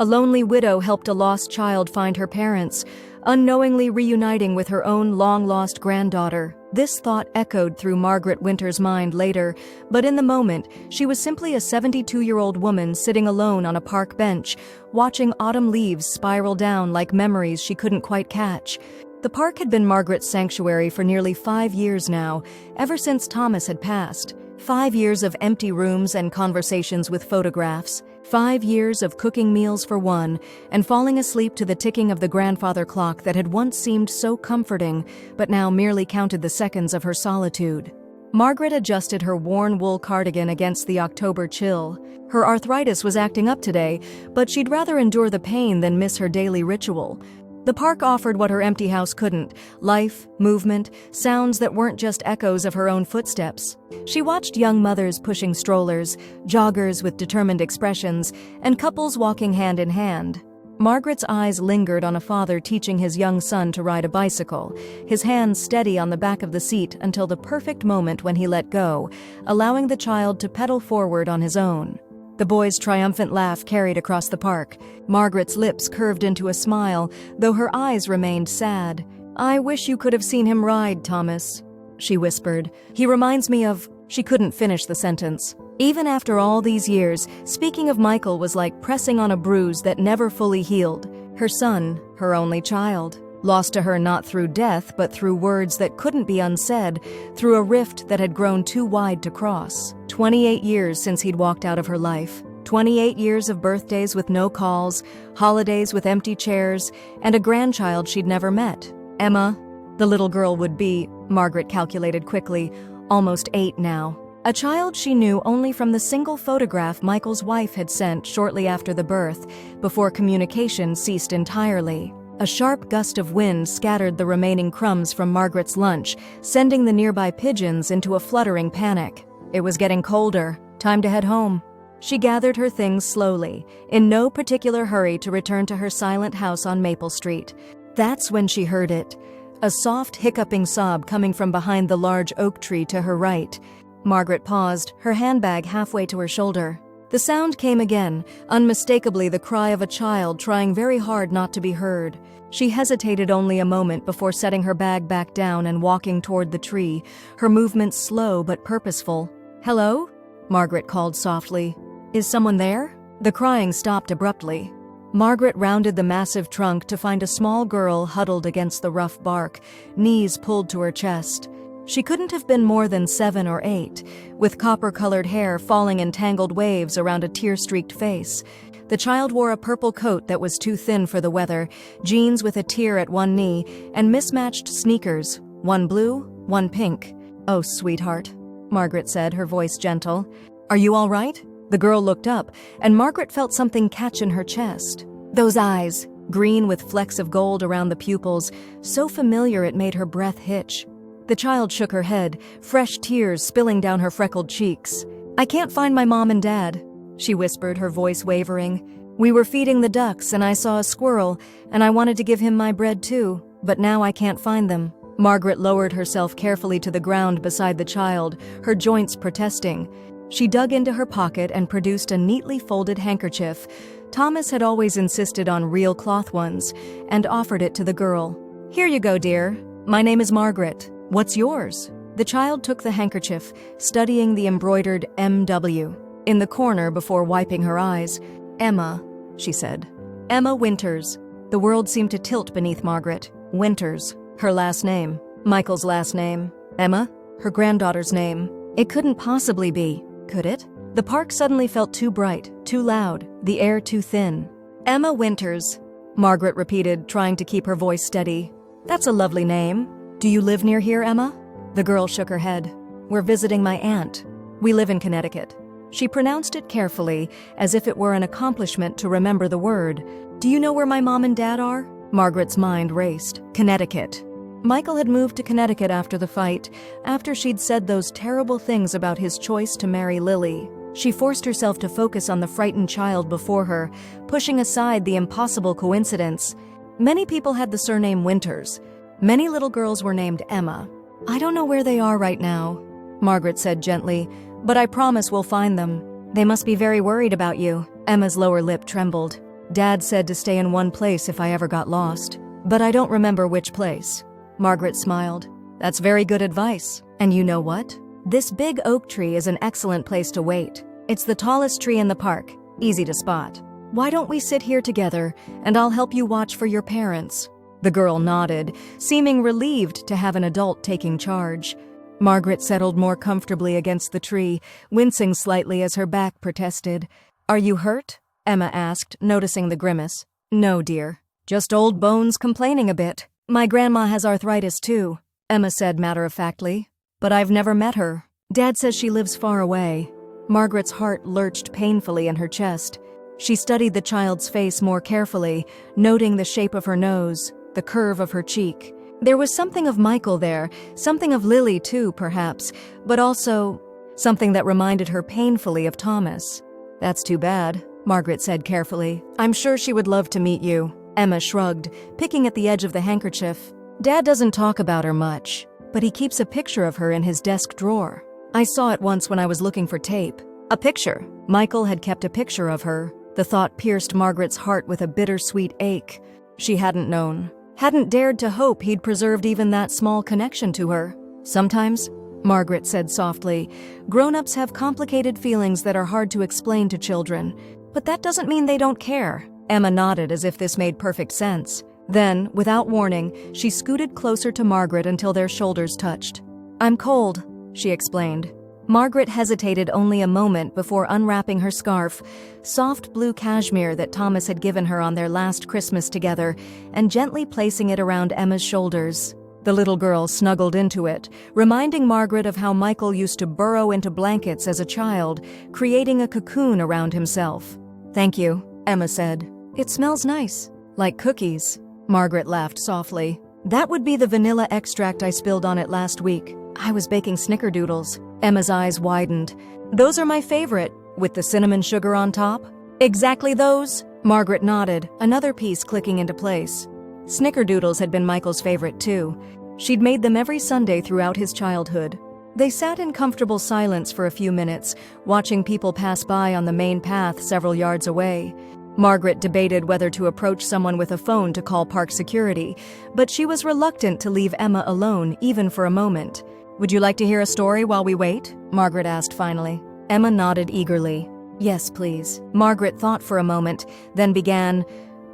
A lonely widow helped a lost child find her parents, unknowingly reuniting with her own long-lost granddaughter. This thought echoed through Margaret Winter's mind later, but in the moment, she was simply a 72-year-old woman sitting alone on a park bench, watching autumn leaves spiral down like memories she couldn't quite catch. The park had been Margaret's sanctuary for nearly 5 years now, ever since Thomas had passed. 5 years of empty rooms and conversations with photographs. 5 years of cooking meals for one, and falling asleep to the ticking of the grandfather clock that had once seemed so comforting, but now merely counted the seconds of her solitude. Margaret adjusted her worn wool cardigan against the October chill. Her arthritis was acting up today, but she'd rather endure the pain than miss her daily ritual. The park offered what her empty house couldn't: life, movement, sounds that weren't just echoes of her own footsteps. She watched young mothers pushing strollers, joggers with determined expressions, and couples walking hand in hand. Margaret's eyes lingered on a father teaching his young son to ride a bicycle, his hands steady on the back of the seat until the perfect moment when he let go, allowing the child to pedal forward on his own. The boy's triumphant laugh carried across the park. Margaret's lips curved into a smile, though her eyes remained sad. "I wish you could have seen him ride, Thomas," she whispered. "He reminds me of—" She couldn't finish the sentence. Even after all these years, speaking of Michael was like pressing on a bruise that never fully healed. Her son, her only child, lost to her not through death but through words that couldn't be unsaid, through a rift that had grown too wide to cross. 28 years since he'd walked out of her life. 28 years of birthdays with no calls, holidays with empty chairs, and a grandchild she'd never met. Emma, the little girl would be, Margaret calculated quickly, almost 8 now. A child she knew only from the single photograph Michael's wife had sent shortly after the birth, before communication ceased entirely. A sharp gust of wind scattered the remaining crumbs from Margaret's lunch, sending the nearby pigeons into a fluttering panic. It was getting colder. Time to head home. She gathered her things slowly, in no particular hurry to return to her silent house on Maple Street. That's when she heard it. A soft, hiccuping sob coming from behind the large oak tree to her right. Margaret paused, her handbag halfway to her shoulder. The sound came again, unmistakably the cry of a child trying very hard not to be heard. She hesitated only a moment before setting her bag back down and walking toward the tree, her movements slow but purposeful. "Hello?" Margaret called softly. "Is someone there?" The crying stopped abruptly. Margaret rounded the massive trunk to find a small girl huddled against the rough bark, knees pulled to her chest. She couldn't have been more than 7 or 8, with copper-colored hair falling in tangled waves around a tear-streaked face. The child wore a purple coat that was too thin for the weather, jeans with a tear at one knee, and mismatched sneakers, one blue, one pink. "Oh, sweetheart," Margaret said, her voice gentle. "Are you all right?" The girl looked up, and Margaret felt something catch in her chest. Those eyes, green with flecks of gold around the pupils, so familiar it made her breath hitch. The child shook her head, fresh tears spilling down her freckled cheeks. "I can't find my mom and dad," she whispered, her voice wavering. "We were feeding the ducks and I saw a squirrel, and I wanted to give him my bread too, but now I can't find them." Margaret lowered herself carefully to the ground beside the child, her joints protesting. She dug into her pocket and produced a neatly folded handkerchief. Thomas had always insisted on real cloth ones, and offered it to the girl. "Here you go, dear. My name is Margaret. What's yours?" The child took the handkerchief, studying the embroidered M.W. in the corner before wiping her eyes. "Emma," she said. "Emma Winters." The world seemed to tilt beneath Margaret. Winters, her last name. Michael's last name. Emma, her granddaughter's name. It couldn't possibly be, could it? The park suddenly felt too bright, too loud, the air too thin. "Emma Winters," Margaret repeated, trying to keep her voice steady. "That's a lovely name. Do you live near here, Emma?" The girl shook her head. "We're visiting my aunt. We live in Connecticut." She pronounced it carefully, as if it were an accomplishment to remember the word. "Do you know where my mom and dad are?" Margaret's mind raced. Connecticut. Michael had moved to Connecticut after the fight, after she'd said those terrible things about his choice to marry Lily. She forced herself to focus on the frightened child before her, pushing aside the impossible coincidence. Many people had the surname Winters. Many little girls were named Emma. "I don't know where they are right now," Margaret said gently, "but I promise we'll find them. They must be very worried about you." Emma's lower lip trembled. Dad said to stay in one place if I ever got lost. But I don't remember which place. Margaret smiled. That's very good advice. And you know what? This big oak tree is an excellent place to wait. It's the tallest tree in the park. Easy to spot. Why don't we sit here together, and I'll help you watch for your parents? The girl nodded, seeming relieved to have an adult taking charge. Margaret settled more comfortably against the tree, wincing slightly as her back protested. Are you hurt? Emma asked, noticing the grimace. No, dear. Just old bones complaining a bit. My grandma has arthritis too, Emma said matter-of-factly. But I've never met her. Dad says she lives far away. Margaret's heart lurched painfully in her chest. She studied the child's face more carefully, noting the shape of her nose, the curve of her cheek. There was something of Michael there, something of Lily too, perhaps, but also something that reminded her painfully of Thomas. That's too bad, Margaret said carefully. I'm sure she would love to meet you. Emma shrugged, picking at the edge of the handkerchief. Dad doesn't talk about her much, but he keeps a picture of her in his desk drawer. I saw it once when I was looking for tape. A picture. Michael had kept a picture of her. The thought pierced Margaret's heart with a bittersweet ache. She hadn't known, hadn't dared to hope he'd preserved even that small connection to her. Sometimes, Margaret said softly, grown-ups have complicated feelings that are hard to explain to children. But that doesn't mean they don't care. Emma nodded as if this made perfect sense. Then, without warning, she scooted closer to Margaret until their shoulders touched. I'm cold, she explained. Margaret hesitated only a moment before unwrapping her scarf, soft blue cashmere that Thomas had given her on their last Christmas together, and gently placing it around Emma's shoulders. The little girl snuggled into it, reminding Margaret of how Michael used to burrow into blankets as a child, creating a cocoon around himself. Thank you, Emma said. It smells nice. Like cookies. Margaret laughed softly. That would be the vanilla extract I spilled on it last week. I was baking snickerdoodles. Emma's eyes widened. Those are my favorite, with the cinnamon sugar on top. Exactly those? Margaret nodded, another piece clicking into place. Snickerdoodles had been Michael's favorite too. She'd made them every Sunday throughout his childhood. They sat in comfortable silence for a few minutes, watching people pass by on the main path several yards away. Margaret debated whether to approach someone with a phone to call park security, but she was reluctant to leave Emma alone even for a moment. Would you like to hear a story while we wait? Margaret asked finally. Emma nodded eagerly. Yes, please. Margaret thought for a moment, then began.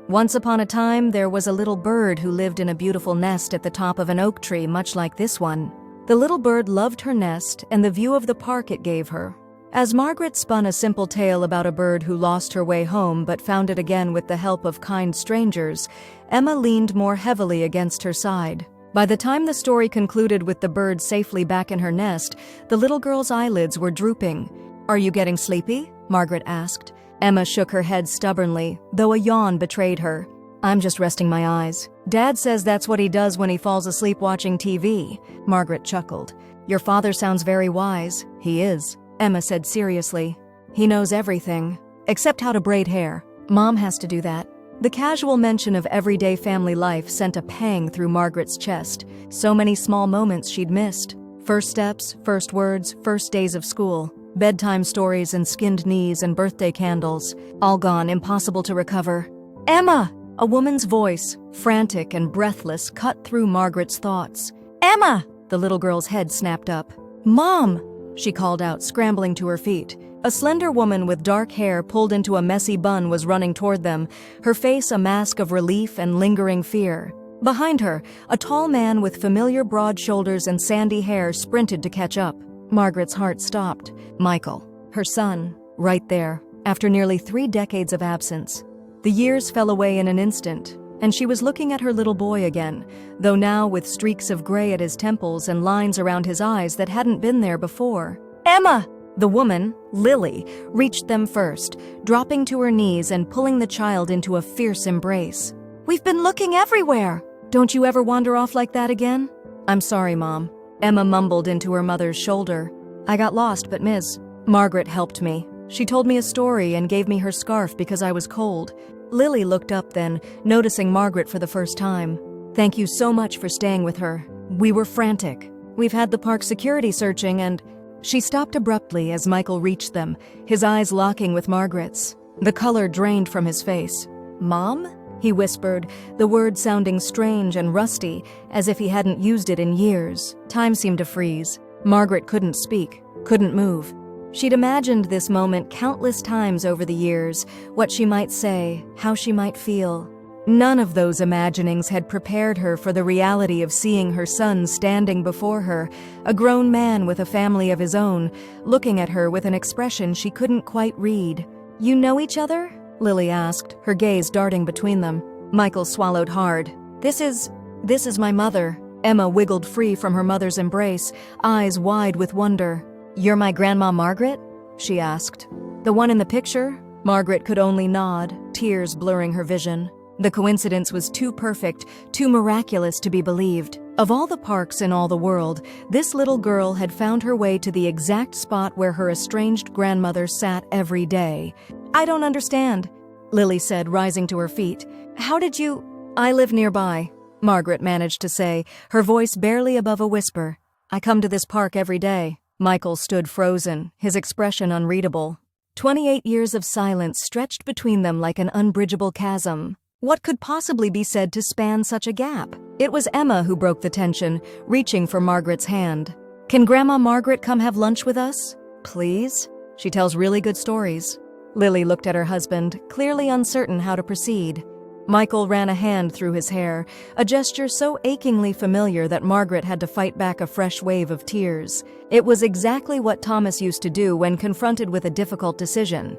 Once upon a time, there was a little bird who lived in a beautiful nest at the top of an oak tree much like this one. The little bird loved her nest and the view of the park it gave her. As Margaret spun a simple tale about a bird who lost her way home but found it again with the help of kind strangers, Emma leaned more heavily against her side. By the time the story concluded with the bird safely back in her nest, the little girl's eyelids were drooping. Are you getting sleepy? Margaret asked. Emma shook her head stubbornly, though a yawn betrayed her. I'm just resting my eyes. Dad says that's what he does when he falls asleep watching TV. Margaret chuckled. Your father sounds very wise. He is, Emma said seriously. He knows everything, except how to braid hair. Mom has to do that. The casual mention of everyday family life sent a pang through Margaret's chest. So many small moments she'd missed. First steps, first words, first days of school. Bedtime stories and skinned knees and birthday candles. All gone, impossible to recover. Emma! A woman's voice, frantic and breathless, cut through Margaret's thoughts. Emma! The little girl's head snapped up. Mom! She called out, scrambling to her feet. A slender woman with dark hair pulled into a messy bun was running toward them, her face a mask of relief and lingering fear. Behind her, a tall man with familiar broad shoulders and sandy hair sprinted to catch up. Margaret's heart stopped. Michael, her son, right there, after nearly 3 decades of absence. The years fell away in an instant, and she was looking at her little boy again, though now with streaks of gray at his temples and lines around his eyes that hadn't been there before. Emma! The woman, Lily, reached them first, dropping to her knees and pulling the child into a fierce embrace. We've been looking everywhere! Don't you ever wander off like that again? I'm sorry, Mom. Emma mumbled into her mother's shoulder. I got lost, but Miss Margaret helped me. She told me a story and gave me her scarf because I was cold. Lily looked up then, noticing Margaret for the first time. Thank you so much for staying with her. We were frantic. We've had the park security searching and... She stopped abruptly as Michael reached them, his eyes locking with Margaret's. The color drained from his face. "Mom?" he whispered, the word sounding strange and rusty, as if he hadn't used it in years. Time seemed to freeze. Margaret couldn't speak, couldn't move. She'd imagined this moment countless times over the years, what she might say, how she might feel. None of those imaginings had prepared her for the reality of seeing her son standing before her, a grown man with a family of his own, looking at her with an expression she couldn't quite read. "You know each other?" Lily asked, her gaze darting between them. Michael swallowed hard. This is my mother." Emma wiggled free from her mother's embrace, eyes wide with wonder. "You're my Grandma Margaret?" she asked. "The one in the picture?" Margaret could only nod, tears blurring her vision. The coincidence was too perfect, too miraculous to be believed. Of all the parks in all the world, this little girl had found her way to the exact spot where her estranged grandmother sat every day. "I don't understand," Lily said, rising to her feet. "How did you—" "I live nearby," Margaret managed to say, her voice barely above a whisper. "I come to this park every day." Michael stood frozen, his expression unreadable. 28 years of silence stretched between them like an unbridgeable chasm. What could possibly be said to span such a gap? It was Emma who broke the tension, reaching for Margaret's hand. "Can Grandma Margaret come have lunch with us? Please? She tells really good stories." Lily looked at her husband, clearly uncertain how to proceed. Michael ran a hand through his hair, a gesture so achingly familiar that Margaret had to fight back a fresh wave of tears. It was exactly what Thomas used to do when confronted with a difficult decision.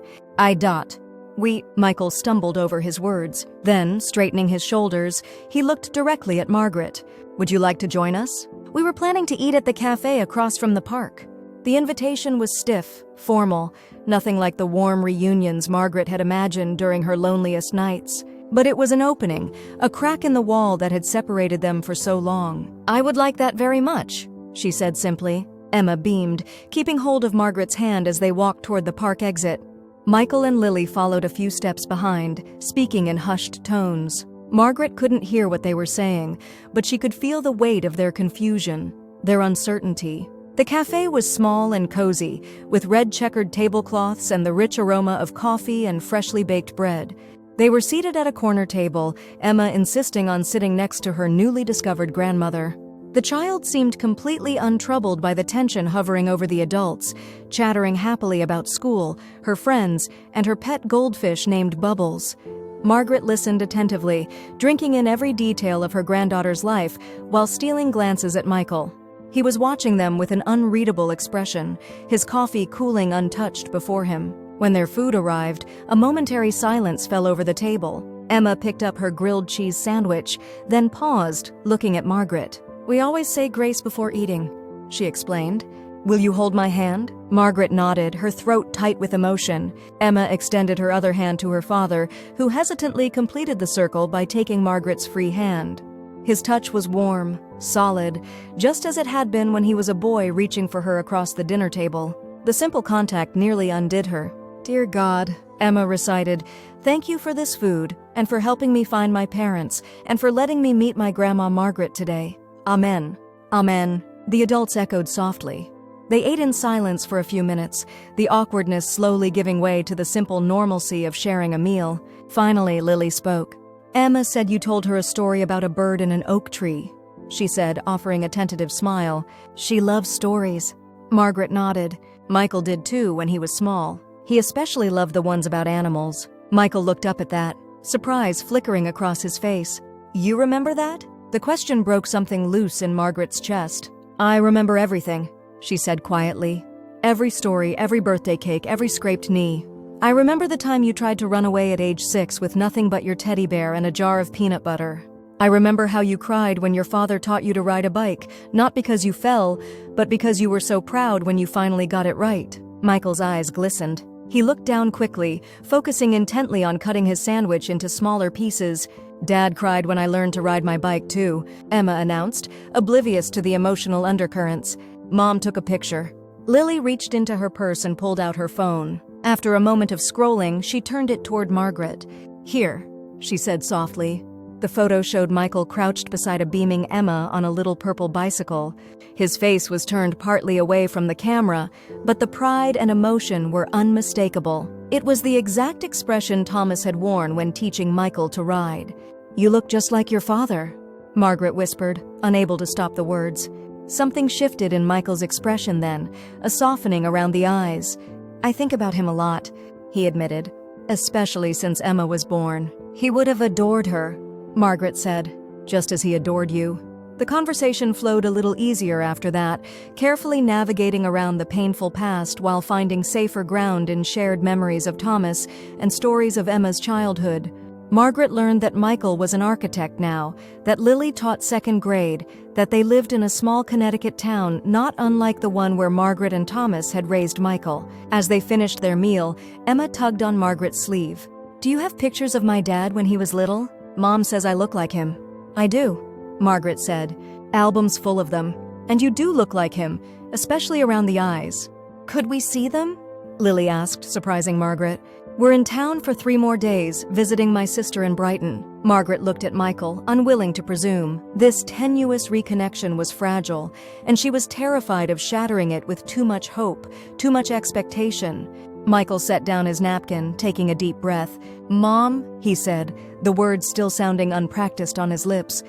Michael stumbled over his words. Then, straightening his shoulders, he looked directly at Margaret. "Would you like to join us? We were planning to eat at the cafe across from the park." The invitation was stiff, formal, nothing like the warm reunions Margaret had imagined during her loneliest nights. But it was an opening, a crack in the wall that had separated them for so long. "I would like that very much," she said simply. Emma beamed, keeping hold of Margaret's hand as they walked toward the park exit. Michael and Lily followed a few steps behind, speaking in hushed tones. Margaret couldn't hear what they were saying, but she could feel the weight of their confusion, their uncertainty. The cafe was small and cozy, with red checkered tablecloths and the rich aroma of coffee and freshly baked bread. They were seated at a corner table, Emma insisting on sitting next to her newly discovered grandmother. The child seemed completely untroubled by the tension hovering over the adults, chattering happily about school, her friends, and her pet goldfish named Bubbles. Margaret listened attentively, drinking in every detail of her granddaughter's life while stealing glances at Michael. He was watching them with an unreadable expression, his coffee cooling untouched before him. When their food arrived, a momentary silence fell over the table. Emma picked up her grilled cheese sandwich, then paused, looking at Margaret. "We always say grace before eating," she explained. "Will you hold my hand?" Margaret nodded, her throat tight with emotion. Emma extended her other hand to her father, who hesitantly completed the circle by taking Margaret's free hand. His touch was warm, solid, just as it had been when he was a boy reaching for her across the dinner table. The simple contact nearly undid her. "Dear God," Emma recited, "thank you for this food, and for helping me find my parents, and for letting me meet my Grandma Margaret today. Amen." "Amen," the adults echoed softly. They ate in silence for a few minutes, the awkwardness slowly giving way to the simple normalcy of sharing a meal. Finally, Lily spoke. "Emma said you told her a story about a bird in an oak tree," she said, offering a tentative smile. "She loves stories." Margaret nodded. Michael did too when he was small. He especially loved the ones about animals. Michael looked up at that, surprise flickering across his face. "You remember that?" The question broke something loose in Margaret's chest. "I remember everything," she said quietly. "Every story, every birthday cake, every scraped knee. I remember the time you tried to run away at age 6 with nothing but your teddy bear and a jar of peanut butter. I remember how you cried when your father taught you to ride a bike, not because you fell, but because you were so proud when you finally got it right." Michael's eyes glistened. He looked down quickly, focusing intently on cutting his sandwich into smaller pieces. "Dad cried when I learned to ride my bike too," Emma announced, oblivious to the emotional undercurrents. Mom took a picture. Lily reached into her purse and pulled out her phone. After a moment of scrolling, she turned it toward Margaret. "Here," she said softly. The photo showed Michael crouched beside a beaming Emma on a little purple bicycle. His face was turned partly away from the camera, but the pride and emotion were unmistakable. It was the exact expression Thomas had worn when teaching Michael to ride. "You look just like your father," Margaret whispered, unable to stop the words. Something shifted in Michael's expression then, a softening around the eyes. "I think about him a lot," he admitted, "especially since Emma was born. He would have adored her," Margaret said, "just as he adored you." The conversation flowed a little easier after that, carefully navigating around the painful past while finding safer ground in shared memories of Thomas and stories of Emma's childhood. Margaret learned that Michael was an architect now, that Lily taught second grade, that they lived in a small Connecticut town not unlike the one where Margaret and Thomas had raised Michael. As they finished their meal, Emma tugged on Margaret's sleeve. "Do you have pictures of my dad when he was little? Mom says I look like him." "I do," Margaret said. "Albums full of them. And you do look like him, especially around the eyes." "Could we see them?" Lily asked, surprising Margaret. "We're in town for 3 more days, visiting my sister in Brighton." Margaret looked at Michael, unwilling to presume. This tenuous reconnection was fragile, and she was terrified of shattering it with too much hope, too much expectation. Michael set down his napkin, taking a deep breath. "Mom," he said, the words still sounding unpracticed on his lips,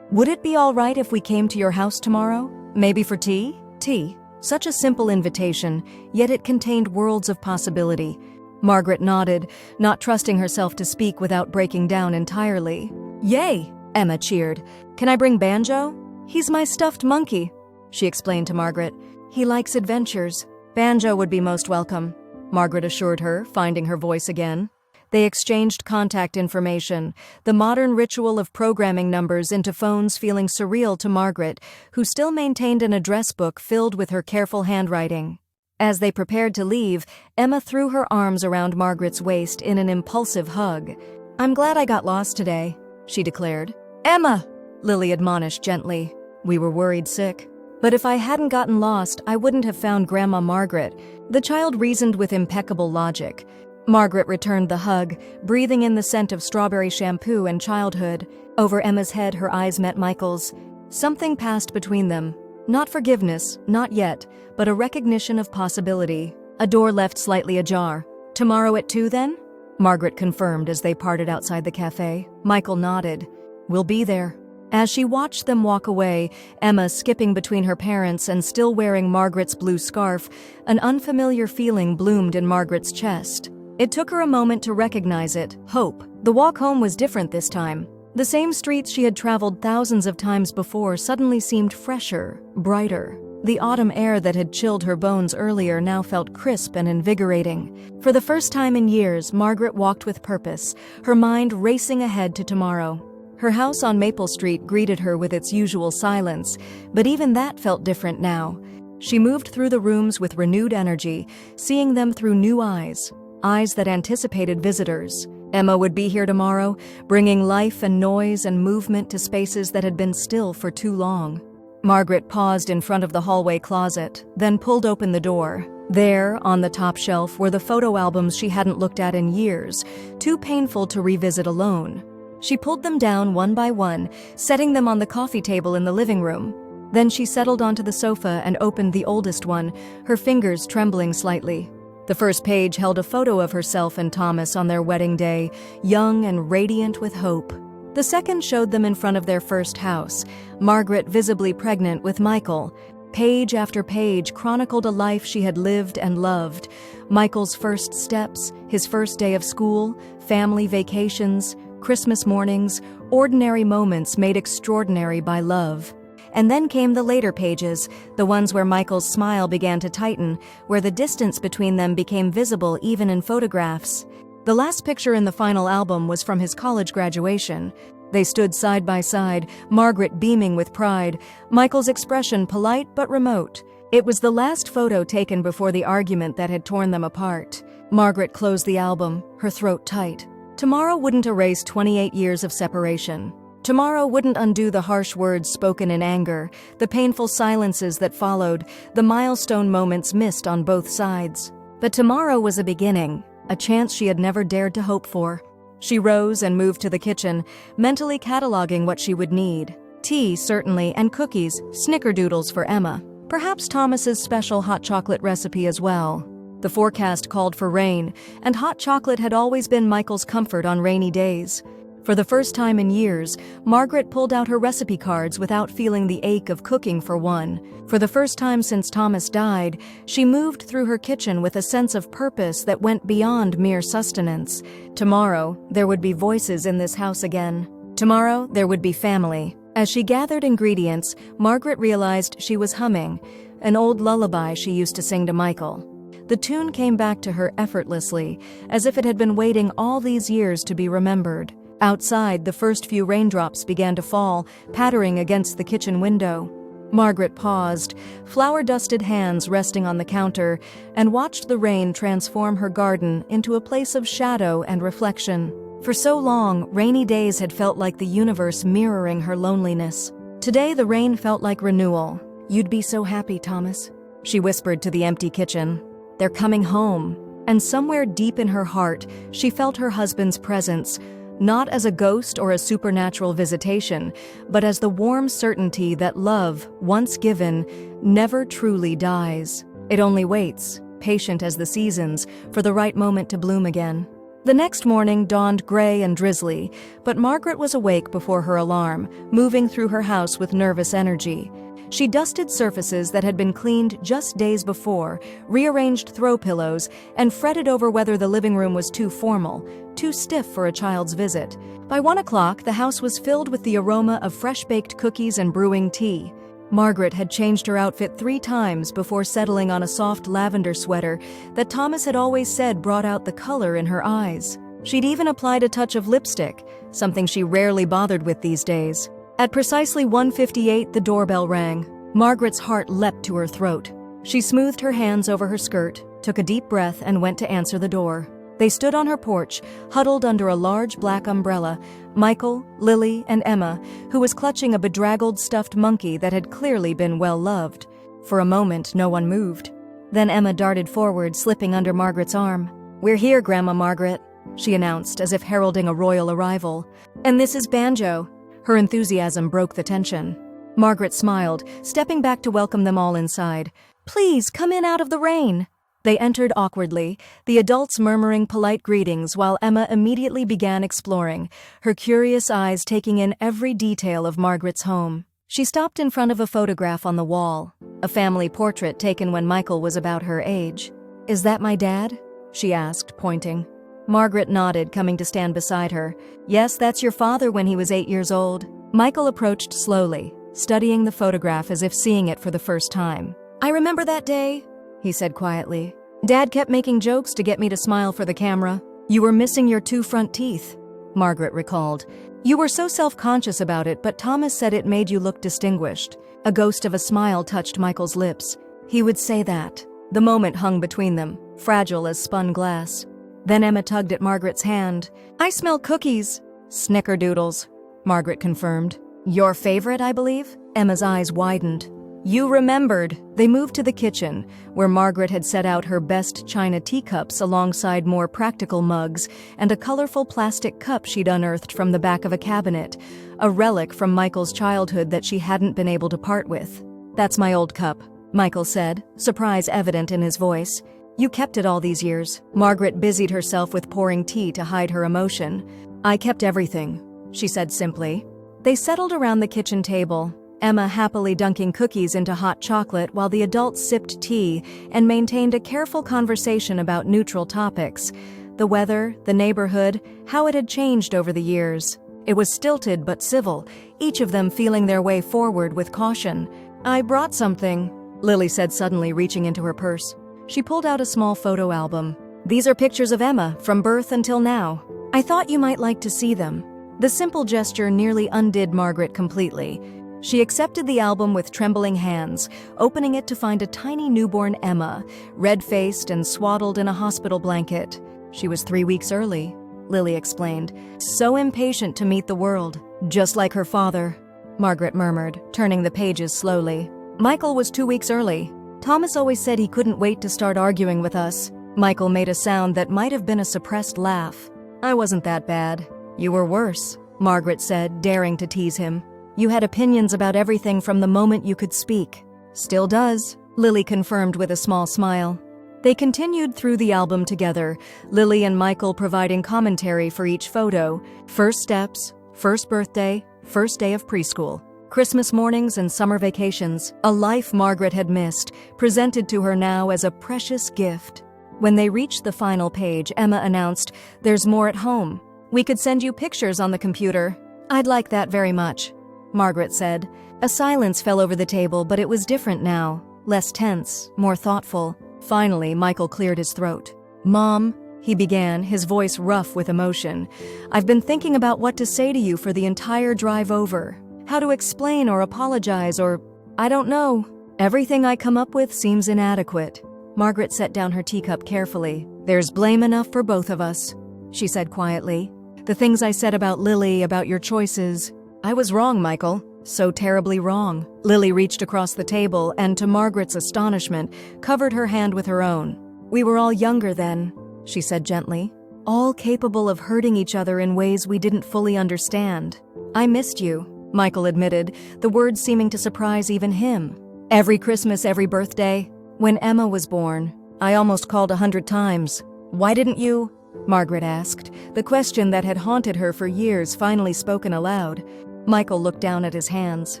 "would it be all right if we came to your house tomorrow? Maybe for tea?" Tea. Such a simple invitation, yet it contained worlds of possibility. Margaret nodded, not trusting herself to speak without breaking down entirely. "Yay!" Emma cheered. "Can I bring Banjo?" "He's my stuffed monkey," she explained to Margaret. "He likes adventures." "Banjo would be most welcome," Margaret assured her, finding her voice again. They exchanged contact information, the modern ritual of programming numbers into phones feeling surreal to Margaret, who still maintained an address book filled with her careful handwriting. As they prepared to leave, Emma threw her arms around Margaret's waist in an impulsive hug. "I'm glad I got lost today," she declared. "Emma!" Lily admonished gently. "We were worried sick. But if I hadn't gotten lost, I wouldn't have found Grandma Margaret." The child reasoned with impeccable logic. Margaret returned the hug, breathing in the scent of strawberry shampoo and childhood. Over Emma's head, her eyes met Michael's. Something passed between them. Not forgiveness, not yet, but a recognition of possibility. A door left slightly ajar. "Tomorrow at 2 then?" Margaret confirmed as they parted outside the cafe. Michael nodded. "We'll be there." As she watched them walk away, Emma skipping between her parents and still wearing Margaret's blue scarf, an unfamiliar feeling bloomed in Margaret's chest. It took her a moment to recognize it: hope. The walk home was different this time. The same streets she had traveled thousands of times before suddenly seemed fresher, brighter. The autumn air that had chilled her bones earlier now felt crisp and invigorating. For the first time in years, Margaret walked with purpose, her mind racing ahead to tomorrow. Her house on Maple Street greeted her with its usual silence, but even that felt different now. She moved through the rooms with renewed energy, seeing them through new eyes that anticipated visitors. Emma would be here tomorrow, bringing life and noise and movement to spaces that had been still for too long. Margaret paused in front of the hallway closet, then pulled open the door. There, on the top shelf, were the photo albums she hadn't looked at in years, too painful to revisit alone. She pulled them down one by one, setting them on the coffee table in the living room. Then she settled onto the sofa and opened the oldest one, her fingers trembling slightly. The first page held a photo of herself and Thomas on their wedding day, young and radiant with hope. The second showed them in front of their first house, Margaret visibly pregnant with Michael. Page after page chronicled a life she had lived and loved. Michael's first steps, his first day of school, family vacations, Christmas mornings, ordinary moments made extraordinary by love. And then came the later pages, the ones where Michael's smile began to tighten, where the distance between them became visible even in photographs. The last picture in the final album was from his college graduation. They stood side by side, Margaret beaming with pride, Michael's expression polite but remote. It was the last photo taken before the argument that had torn them apart. Margaret closed the album, her throat tight. Tomorrow wouldn't erase 28 years of separation. Tomorrow wouldn't undo the harsh words spoken in anger, the painful silences that followed, the milestone moments missed on both sides. But tomorrow was a beginning, a chance she had never dared to hope for. She rose and moved to the kitchen, mentally cataloging what she would need. Tea, certainly, and cookies, snickerdoodles for Emma. Perhaps Thomas's special hot chocolate recipe as well. The forecast called for rain, and hot chocolate had always been Michael's comfort on rainy days. For the first time in years, Margaret pulled out her recipe cards without feeling the ache of cooking for one. For the first time since Thomas died, she moved through her kitchen with a sense of purpose that went beyond mere sustenance. Tomorrow, there would be voices in this house again. Tomorrow, there would be family. As she gathered ingredients, Margaret realized she was humming, an old lullaby she used to sing to Michael. The tune came back to her effortlessly, as if it had been waiting all these years to be remembered. Outside, the first few raindrops began to fall, pattering against the kitchen window. Margaret paused, flour-dusted hands resting on the counter, and watched the rain transform her garden into a place of shadow and reflection. For so long, rainy days had felt like the universe mirroring her loneliness. Today, the rain felt like renewal. "You'd be so happy, Thomas," she whispered to the empty kitchen. "They're coming home." And somewhere deep in her heart, she felt her husband's presence, not as a ghost or a supernatural visitation, but as the warm certainty that love, once given, never truly dies. It only waits, patient as the seasons, for the right moment to bloom again. The next morning dawned gray and drizzly, but Margaret was awake before her alarm, moving through her house with nervous energy. She dusted surfaces that had been cleaned just days before, rearranged throw pillows, and fretted over whether the living room was too formal, too stiff for a child's visit. By 1 o'clock, the house was filled with the aroma of fresh-baked cookies and brewing tea. Margaret had changed her outfit 3 times before settling on a soft lavender sweater that Thomas had always said brought out the color in her eyes. She'd even applied a touch of lipstick, something she rarely bothered with these days. At precisely 1:58, the doorbell rang. Margaret's heart leapt to her throat. She smoothed her hands over her skirt, took a deep breath, and went to answer the door. They stood on her porch, huddled under a large black umbrella, Michael, Lily, and Emma, who was clutching a bedraggled stuffed monkey that had clearly been well loved. For a moment, no one moved. Then Emma darted forward, slipping under Margaret's arm. "We're here, Grandma Margaret," she announced, as if heralding a royal arrival. "And this is Banjo." Her enthusiasm broke the tension. Margaret smiled, stepping back to welcome them all inside. "Please, come in out of the rain." They entered awkwardly, the adults murmuring polite greetings while Emma immediately began exploring, her curious eyes taking in every detail of Margaret's home. She stopped in front of a photograph on the wall, a family portrait taken when Michael was about her age. "Is that my dad?" she asked, pointing. Margaret nodded, coming to stand beside her. "Yes, that's your father when he was 8 years old." Michael approached slowly, studying the photograph as if seeing it for the first time. "I remember that day," he said quietly. "Dad kept making jokes to get me to smile for the camera. You were missing your 2 front teeth," Margaret recalled. "You were so self-conscious about it, but Thomas said it made you look distinguished." A ghost of a smile touched Michael's lips. He would say that. The moment hung between them, fragile as spun glass. Then Emma tugged at Margaret's hand. "I smell cookies." "Snickerdoodles," Margaret confirmed. "Your favorite, I believe?" Emma's eyes widened. "You remembered." They moved to the kitchen, where Margaret had set out her best china teacups alongside more practical mugs and a colorful plastic cup she'd unearthed from the back of a cabinet, a relic from Michael's childhood that she hadn't been able to part with. "That's my old cup," Michael said, surprise evident in his voice. "You kept it all these years." Margaret busied herself with pouring tea to hide her emotion. "I kept everything," she said simply. They settled around the kitchen table, Emma happily dunking cookies into hot chocolate while the adults sipped tea and maintained a careful conversation about neutral topics: the weather, the neighborhood, how it had changed over the years. It was stilted but civil, each of them feeling their way forward with caution. "I brought something," Lily said suddenly, reaching into her purse. She pulled out a small photo album. "These are pictures of Emma, from birth until now. I thought you might like to see them." The simple gesture nearly undid Margaret completely. She accepted the album with trembling hands, opening it to find a tiny newborn Emma, red-faced and swaddled in a hospital blanket. "She was 3 weeks early," Lily explained. "So impatient to meet the world. Just like her father," Margaret murmured, turning the pages slowly. "Michael was 2 weeks early. Thomas always said he couldn't wait to start arguing with us." Michael made a sound that might have been a suppressed laugh. "I wasn't that bad." "You were worse," Margaret said, daring to tease him. "You had opinions about everything from the moment you could speak." "Still does," Lily confirmed with a small smile. They continued through the album together, Lily and Michael providing commentary for each photo: first steps, first birthday, first day of preschool, Christmas mornings and summer vacations, a life Margaret had missed, presented to her now as a precious gift. When they reached the final page, Emma announced, "There's more at home. We could send you pictures on the computer." "I'd like that very much," Margaret said. A silence fell over the table, but it was different now, less tense, more thoughtful. Finally, Michael cleared his throat. "Mom," he began, his voice rough with emotion, "I've been thinking about what to say to you for the entire drive over. How to explain or apologize or, I don't know. Everything I come up with seems inadequate." Margaret set down her teacup carefully. "There's blame enough for both of us," she said quietly. "The things I said about Lily, about your choices. I was wrong, Michael. So terribly wrong." Lily reached across the table and, to Margaret's astonishment, covered her hand with her own. "We were all younger then," she said gently. "All capable of hurting each other in ways we didn't fully understand. I missed you," Michael admitted, the words seeming to surprise even him. "Every Christmas, every birthday. When Emma was born, I almost called 100 times. Why didn't you?" Margaret asked, the question that had haunted her for years finally spoken aloud. Michael looked down at his hands.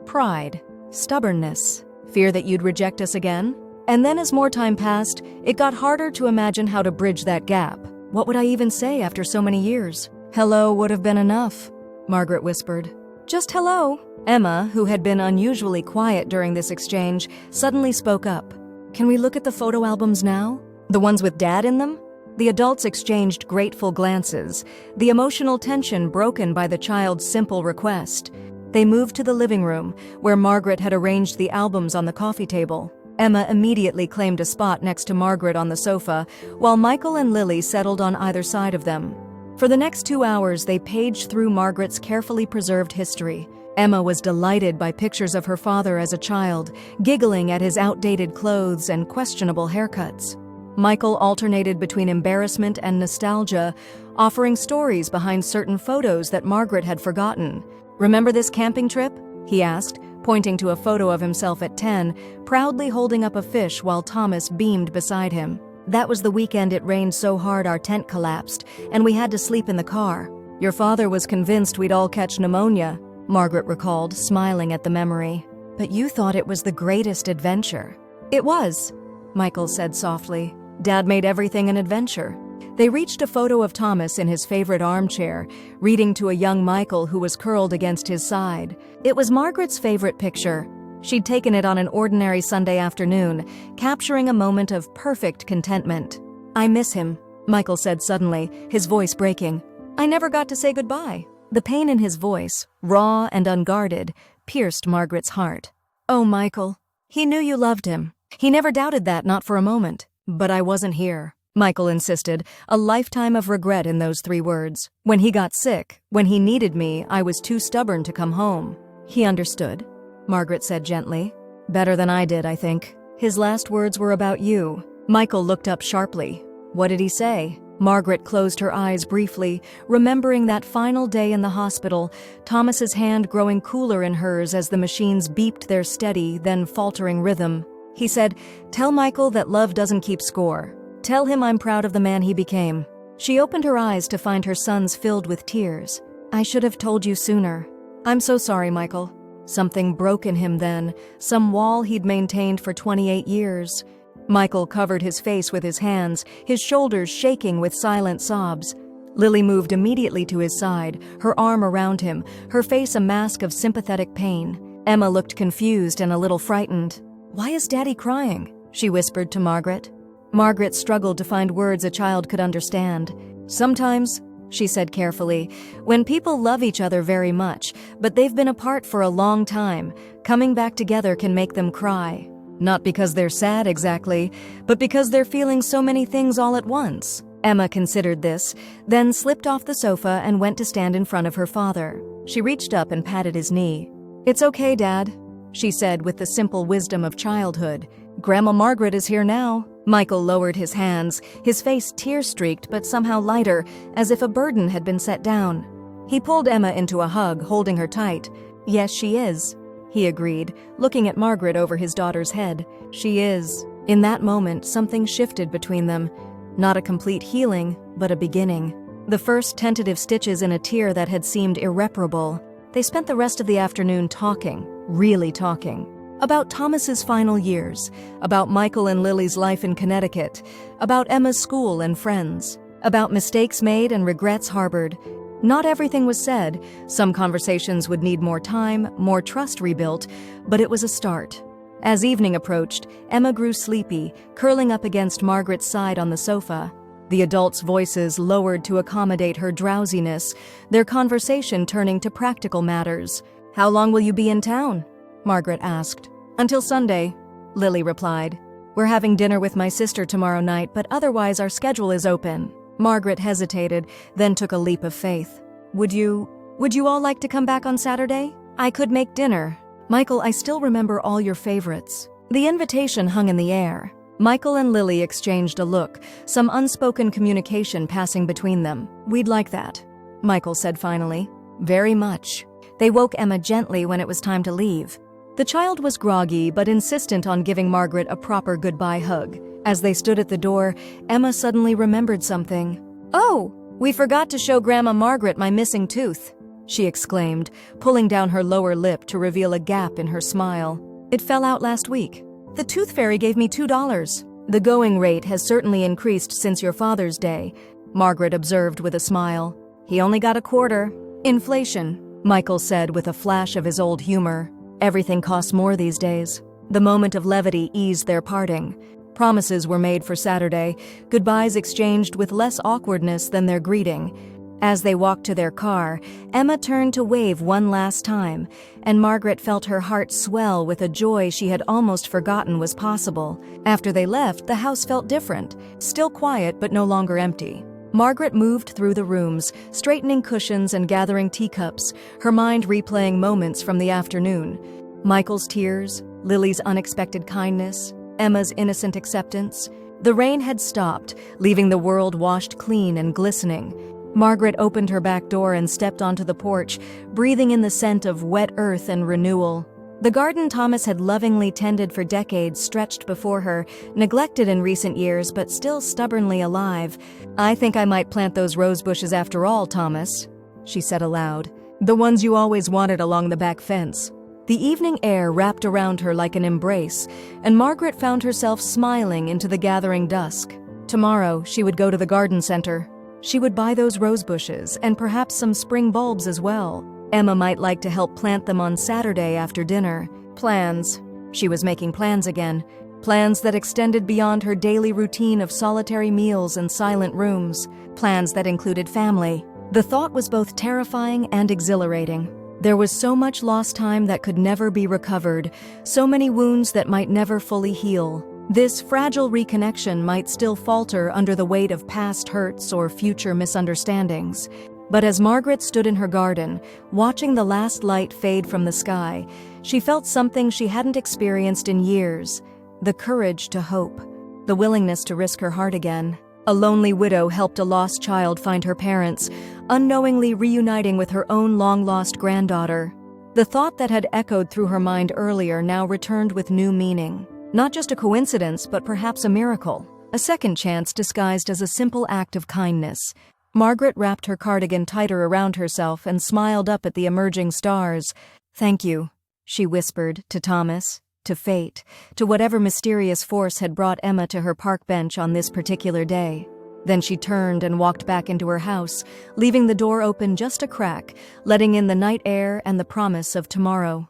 Pride, stubbornness, fear that you'd reject us again? And then as more time passed, it got harder to imagine how to bridge that gap. What would I even say after so many years? "Hello would have been enough," Margaret whispered. "Just hello." Emma, who had been unusually quiet during this exchange, suddenly spoke up. "Can we look at the photo albums now? The ones with Dad in them?" The adults exchanged grateful glances, the emotional tension broken by the child's simple request. They moved to the living room, where Margaret had arranged the albums on the coffee table. Emma immediately claimed a spot next to Margaret on the sofa, while Michael and Lily settled on either side of them. For the next 2 hours, they paged through Margaret's carefully preserved history. Emma was delighted by pictures of her father as a child, giggling at his outdated clothes and questionable haircuts. Michael alternated between embarrassment and nostalgia, offering stories behind certain photos that Margaret had forgotten. "Remember this camping trip?" he asked, pointing to a photo of himself at 10, proudly holding up a fish while Thomas beamed beside him. "That was the weekend it rained so hard our tent collapsed, and we had to sleep in the car. Your father was convinced we'd all catch pneumonia," Margaret recalled, smiling at the memory. "But you thought it was the greatest adventure." "It was," Michael said softly. "Dad made everything an adventure." They reached a photo of Thomas in his favorite armchair, reading to a young Michael who was curled against his side. It was Margaret's favorite picture. She'd taken it on an ordinary Sunday afternoon, capturing a moment of perfect contentment. "I miss him," Michael said suddenly, his voice breaking. "I never got to say goodbye." The pain in his voice, raw and unguarded, pierced Margaret's heart. "Oh, Michael. He knew you loved him. He never doubted that, not for a moment. But I wasn't here," Michael insisted, a lifetime of regret in those 3 words. "When he got sick, when he needed me, I was too stubborn to come home." "He understood," Margaret said gently. "Better than I did, I think. His last words were about you." Michael looked up sharply. "What did he say?" Margaret closed her eyes briefly, remembering that final day in the hospital, Thomas's hand growing cooler in hers as the machines beeped their steady, then faltering rhythm. He said, "Tell Michael that love doesn't keep score. Tell him I'm proud of the man he became." She opened her eyes to find her sons filled with tears. "I should have told you sooner." "I'm so sorry, Michael." Something broke in him then, some wall he'd maintained for 28 years. Michael covered his face with his hands, his shoulders shaking with silent sobs. Lily moved immediately to his side, her arm around him, her face a mask of sympathetic pain. Emma looked confused and a little frightened. "Why is Daddy crying?" she whispered to Margaret. Margaret struggled to find words a child could understand. "Sometimes," she said carefully, "when people love each other very much, but they've been apart for a long time, coming back together can make them cry. Not because they're sad exactly, but because they're feeling so many things all at once." Emma considered this, then slipped off the sofa and went to stand in front of her father. She reached up and patted his knee. "It's okay, Dad," she said with the simple wisdom of childhood. "Grandma Margaret is here now." Michael lowered his hands, his face tear-streaked but somehow lighter, as if a burden had been set down. He pulled Emma into a hug, holding her tight. "Yes, she is," he agreed, looking at Margaret over his daughter's head. "She is." In that moment, something shifted between them. Not a complete healing, but a beginning. The first tentative stitches in a tear that had seemed irreparable. They spent the rest of the afternoon talking, really talking. About Thomas's final years, about Michael and Lily's life in Connecticut, about Emma's school and friends, about mistakes made and regrets harbored. Not everything was said. Some conversations would need more time, more trust rebuilt, but it was a start. As evening approached, Emma grew sleepy, curling up against Margaret's side on the sofa. The adults' voices lowered to accommodate her drowsiness, their conversation turning to practical matters. "How long will you be in town?" Margaret asked. "Until Sunday," Lily replied. "We're having dinner with my sister tomorrow night, but otherwise our schedule is open." Margaret hesitated, then took a leap of faith. Would you all like to come back on Saturday? I could make dinner." "Michael, I still remember all your favorites." The invitation hung in the air. Michael and Lily exchanged a look, some unspoken communication passing between them. "We'd like that," Michael said finally. "Very much." They woke Emma gently when it was time to leave. The child was groggy but insistent on giving Margaret a proper goodbye hug. As they stood at the door, Emma suddenly remembered something. "Oh, we forgot to show Grandma Margaret my missing tooth," she exclaimed, pulling down her lower lip to reveal a gap in her smile. "It fell out last week. The tooth fairy gave me $2. The going rate has certainly increased since your Father's Day," Margaret observed with a smile. "He only got a quarter." "Inflation," Michael said with a flash of his old humor. "Everything costs more these days." The moment of levity eased their parting. Promises were made for Saturday, goodbyes exchanged with less awkwardness than their greeting. As they walked to their car, Emma turned to wave one last time, and Margaret felt her heart swell with a joy she had almost forgotten was possible. After they left, the house felt different, still quiet but no longer empty. Margaret moved through the rooms, straightening cushions and gathering teacups, her mind replaying moments from the afternoon. Michael's tears, Lily's unexpected kindness, Emma's innocent acceptance. The rain had stopped, leaving the world washed clean and glistening. Margaret opened her back door and stepped onto the porch, breathing in the scent of wet earth and renewal. The garden Thomas had lovingly tended for decades stretched before her, neglected in recent years but still stubbornly alive. "I think I might plant those rose bushes after all, Thomas," she said aloud. "The ones you always wanted along the back fence." The evening air wrapped around her like an embrace, and Margaret found herself smiling into the gathering dusk. Tomorrow, she would go to the garden center. She would buy those rose bushes, and perhaps some spring bulbs as well. Emma might like to help plant them on Saturday after dinner. Plans. She was making plans again. Plans that extended beyond her daily routine of solitary meals and silent rooms. Plans that included family. The thought was both terrifying and exhilarating. There was so much lost time that could never be recovered, so many wounds that might never fully heal. This fragile reconnection might still falter under the weight of past hurts or future misunderstandings. But as Margaret stood in her garden, watching the last light fade from the sky, she felt something she hadn't experienced in years: the courage to hope, the willingness to risk her heart again. A lonely widow helped a lost child find her parents, unknowingly reuniting with her own long-lost granddaughter. The thought that had echoed through her mind earlier now returned with new meaning. Not just a coincidence, but perhaps a miracle. A second chance disguised as a simple act of kindness. Margaret wrapped her cardigan tighter around herself and smiled up at the emerging stars. "Thank you," she whispered, to Thomas, to fate, to whatever mysterious force had brought Emma to her park bench on this particular day. Then she turned and walked back into her house, leaving the door open just a crack, letting in the night air and the promise of tomorrow.